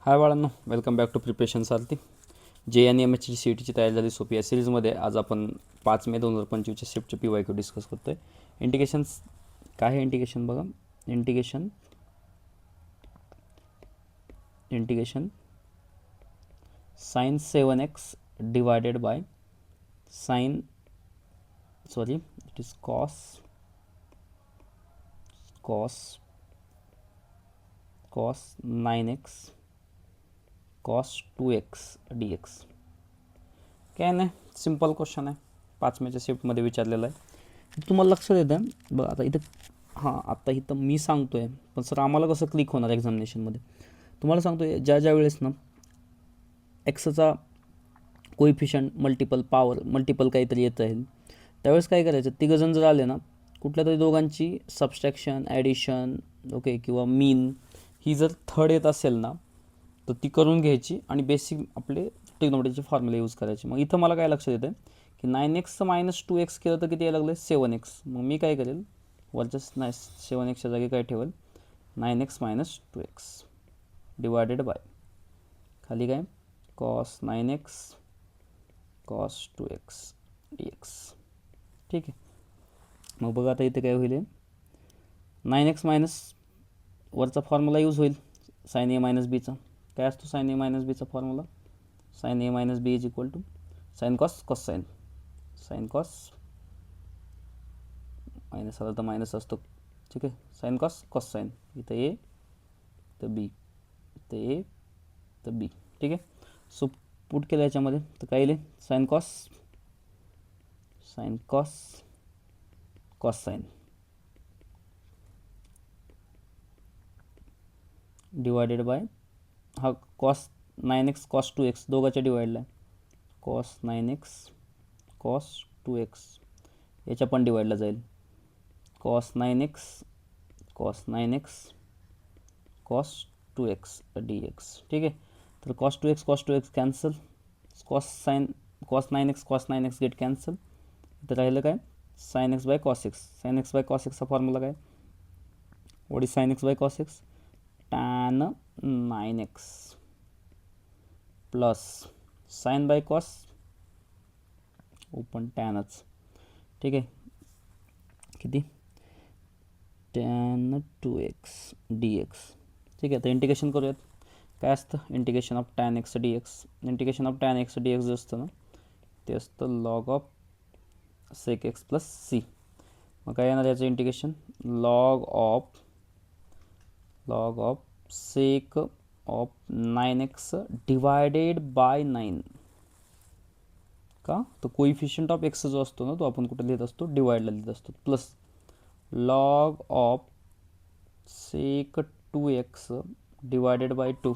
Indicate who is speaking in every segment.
Speaker 1: हाय बाळांनो, welcome back to preparation Sarathi. JNEMची C E टीची तयारी झाली सोपी. या सिरीजमध्ये आज आपण 5 मे 2025च्या शिफ्टचे PYQ डिस्कस करतो आहे. इंटिग्रेशन्स काय आहे? इंटिग्रेशन बघा. Integration sin 7x divided by it is cos 9x cos 2x dx. काय नाही, सिम्पल क्वेश्चन आहे. 5 मेच्या शिफ्टमध्ये विचारलेला आहे. तुम्हाला लक्षात येतं बघा. आता इथं आता इथं मी सांगतो आहे, पण सर आम्हाला कसं क्लिक होणार एक्झामिनेशनमध्ये? तुम्हाला सांगतो आहे, ज्या वेळेस ना एक्सचा कोइफिशियंट मल्टिपल काहीतरी येत आहे, त्यावेळेस काय करायचं, तिघंजण जर आले ना, कुठल्या तरी दोघांची सबस्ट्रॅक्शन, ॲडिशन, ओके, किंवा मीन ही जर थर्ड येत असेल ना, तर ती करून घ्यायची आणि बेसिक आपले ट्रिग्नोमेट्रीचे फॉर्म्युला यूज करायचे. मग इथं मला काय लक्षात येतं की 9x -2x केलं तर किती यायला लागलं? 7x. मग मी काय करेल, वरच्या 7xच्या जागी काय ठेवेल? 9x - 2x डिवायडेड बाय खाली काय cos 9x cos 2x dx. ठीक आहे. मग बघा आता इथे काय होईल, 9x मायनस वरचा फॉर्म्युला यूज होईल sin a - bचा. काय असतो sin a - bचा formula? sin a - b is equal to sin cos sin. sin cos minus आला तर मायनस असतो. ठीक आहे. sin cos sin. इथं a तर b, इथं a तर b. ठीक आहे. सो पुट केलं याच्यामध्ये तर काय येईल? sin cos sin divided by हा cos 9x cos 2x दोघांच्या डिवाइडला आहे. cos 9x cos 2x याच्या पण डिवाइडला जाईल. cos 9x cos 2x dx. ठीक आहे. तर cos 2x cancel, cos 9x get cancel. इथं राहिलं काय? sin x by cos x. sin x by cos x चा फॉर्म्युला काय? What is sin x by cos x? tan 9x plus sin by cos open टॅनच. ठीक आहे. किती? tan 2x dx. ठीक आहे. तर इंटिग्रेशन करूयात. काय असतं integration of tan x dx? Integration of tan x dx जे असतं ना, ते असतं log of sec x plus c. मग काय येणार याचं integration? log of sec of 9x divided by 9. का? तर कोइफिशियंट ऑफ एक्स जो असतो ना, तो आपण कुठे लिहित असतो? डिवाइडला लिहित असतो. Plus log of sec 2x divided by 2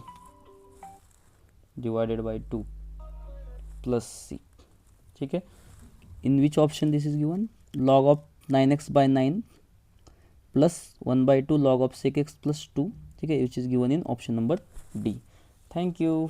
Speaker 1: plus c. ठीक आहे. In which option this is given? log of 9x by 9 plus 1/2 log of sec x plus 2. ठीक आहे. Which is given in option number D. Thank you.